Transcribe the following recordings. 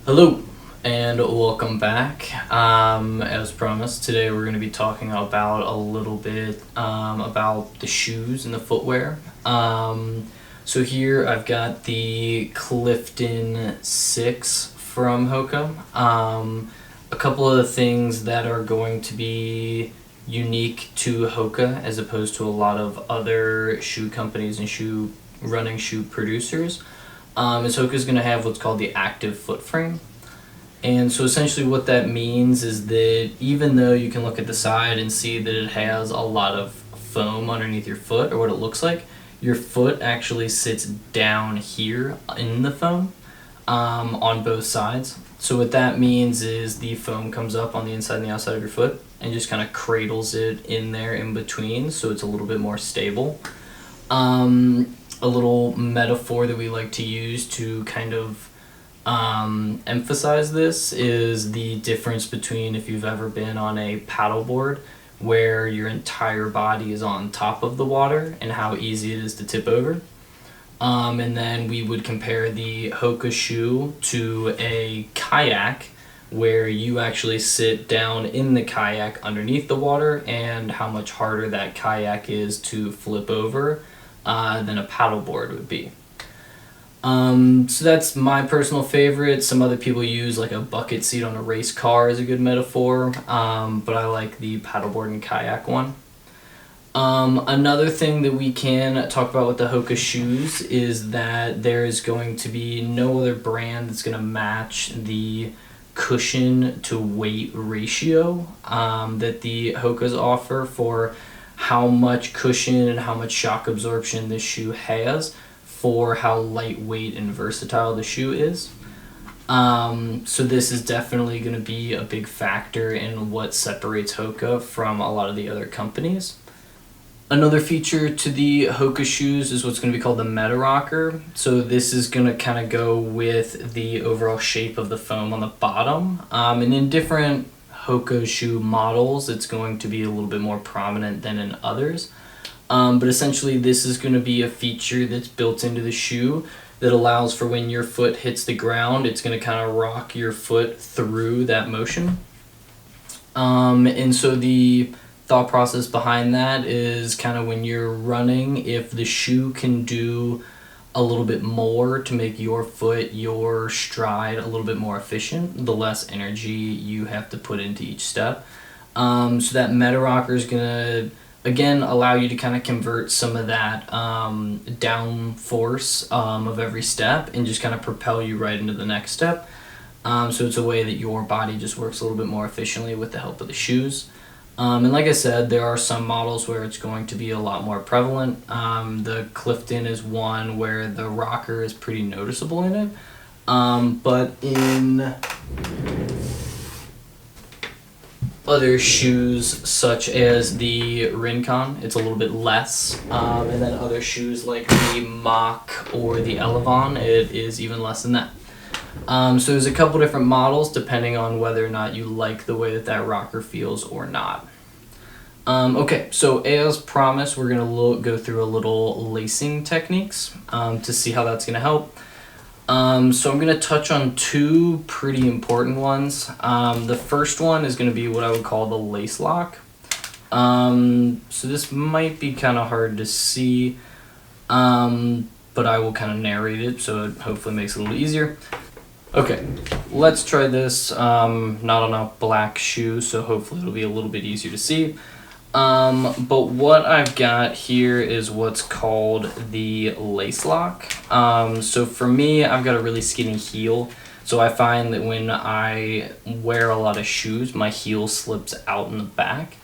Hello and welcome back. As promised, today we're going to be talking about a little bit about the shoes and the footwear. So here I've got the Clifton 6 from HOKA. A couple of the things that are going to be unique to HOKA as opposed to a lot of other shoe companies and running shoe producers. Is HOKA's going to have what's called the active foot frame. And so essentially what that means is that even though you can look at the side and see that it has a lot of foam underneath your foot, or what it looks like, your foot actually sits down here in the foam on both sides. So what that means is the foam comes up on the inside and the outside of your foot and just kind of cradles it in there in between, so it's a little bit more stable. A little metaphor that we like to use to kind of emphasize this is the difference between if you've ever been on a paddleboard where your entire body is on top of the water and how easy it is to tip over. And then we would compare the HOKA shoe to a kayak where you actually sit down in the kayak underneath the water, and how much harder that kayak is to flip over than a paddleboard would be. So that's my personal favorite. Some other people use like a bucket seat on a race car as a good metaphor, but I like the paddleboard and kayak one. Another thing that we can talk about with the HOKA shoes is that there is going to be no other brand that's going to match the cushion to weight ratio that the HOKAs offer for how much cushion and how much shock absorption this shoe has for how lightweight and versatile the shoe is. So this is definitely going to be a big factor in what separates HOKA from a lot of the other companies. Another feature to the HOKA shoes is what's going to be called the Meta Rocker. So this is going to kind of go with the overall shape of the foam on the bottom. And in different HOKA shoe models, it's going to be a little bit more prominent than in others. But essentially this is going to be a feature that's built into the shoe that allows for when your foot hits the ground, it's going to kind of rock your foot through that motion. And so the thought process behind that is kind of when you're running, if the shoe can do a little bit more to make your foot, your stride a little bit more efficient, the less energy you have to put into each step. So that Meta Rocker is going to, again, allow you to kind of convert some of that down force of every step and just kind of propel you right into the next step. So it's a way that your body just works a little bit more efficiently with the help of the shoes. And like I said, there are some models where it's going to be a lot more prevalent. The Clifton is one where the rocker is pretty noticeable in it. But in other shoes such as the Rincon, it's a little bit less. And then other shoes like the Mach or the Elevon, it is even less than that. So there's a couple different models depending on whether or not you like the way that that rocker feels or not. Okay, so as promised, we're going to go through a little lacing techniques to see how that's going to help. So I'm going to touch on two pretty important ones. The first one is going to be what I would call the lace lock. So this might be kind of hard to see, but I will kind of narrate it so it hopefully makes it a little easier. Okay, let's try this, not on a black shoe, so hopefully it'll be a little bit easier to see. But what I've got here is what's called the lace lock. So for me, I've got a really skinny heel, so I find that when I wear a lot of shoes, my heel slips out in the back.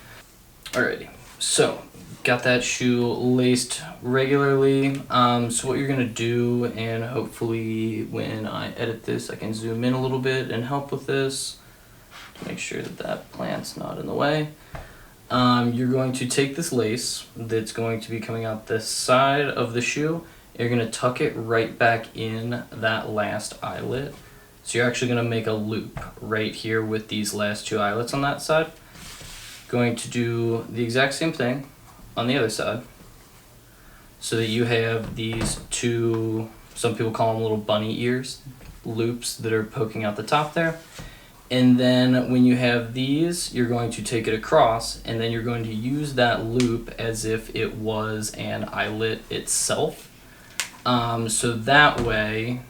Alrighty, so got that shoe laced regularly. So what you're gonna do, and hopefully when I edit this I can zoom in a little bit and help with this to make sure that that plant's not in the way. You're going to take this lace that's going to be coming out this side of the shoe, you're gonna tuck it right back in that last eyelet. So you're actually gonna make a loop right here with these last two eyelets on that side. Going to do the exact same thing on the other side so that you have these two, some people call them little bunny ears. loops that are poking out the top there. And then when you have these, you're going to take it across, and then you're going to use that loop as if it was an eyelet itself. So that way,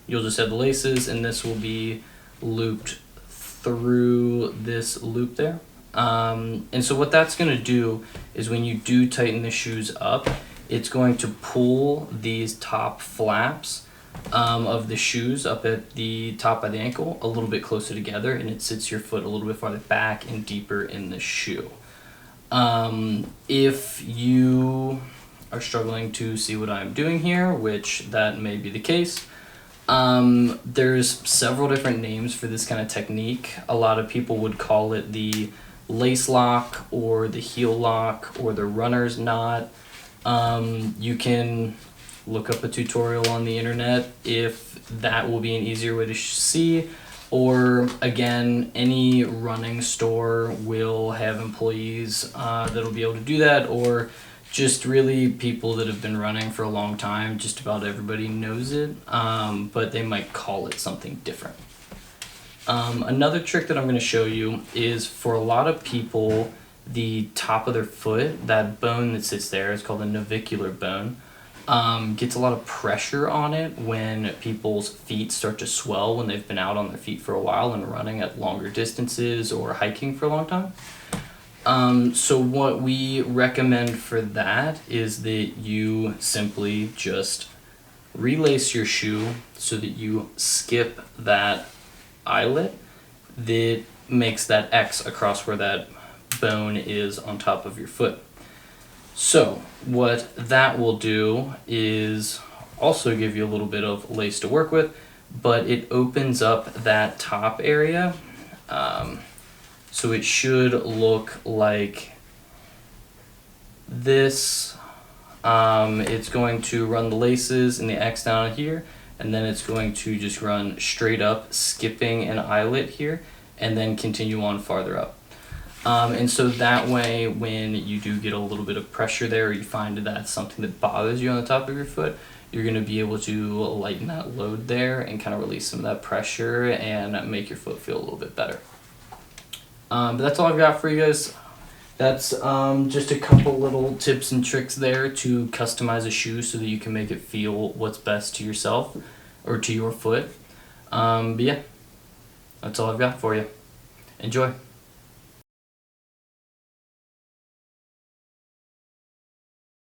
you'll just have the laces, and this will be looped through this loop there. And so what that's going to do is when you do tighten the shoes up, it's going to pull these top flaps of the shoes up at the top by the ankle a little bit closer together, and it sits your foot a little bit farther back and deeper in the shoe. If you are struggling to see what I'm doing here, which that may be the case, there's several different names for this kind of technique. A lot of people would call it the lace lock or the heel lock or the runner's knot. You can look up a tutorial on the internet if that will be an easier way to see, or again, any running store will have employees that'll be able to do that, or just really people that have been running for a long time. Just about everybody knows it, but they might call it something different. Another trick that I'm going to show you is for a lot of people, the top of their foot, that bone that sits there is called the navicular bone, gets a lot of pressure on it when people's feet start to swell when they've been out on their feet for a while and running at longer distances or hiking for a long time. So what we recommend for that is that you simply just relace your shoe so that you skip that eyelet that makes that X across where that bone is on top of your foot. So what that will do is also give you a little bit of lace to work with, but it opens up that top area. So it should look like this. It's going to run the laces and the X down here, and then it's going to just run straight up, skipping an eyelet here, and then continue on farther up. And so that way, when you do get a little bit of pressure there, or you find that that's something that bothers you on the top of your foot, you're going to be able to lighten that load there and kind of release some of that pressure and make your foot feel a little bit better. But that's all I've got for you guys. That's just a couple little tips and tricks there to customize a shoe so that you can make it feel what's best to yourself or to your foot. But yeah, that's all I've got for you. Enjoy.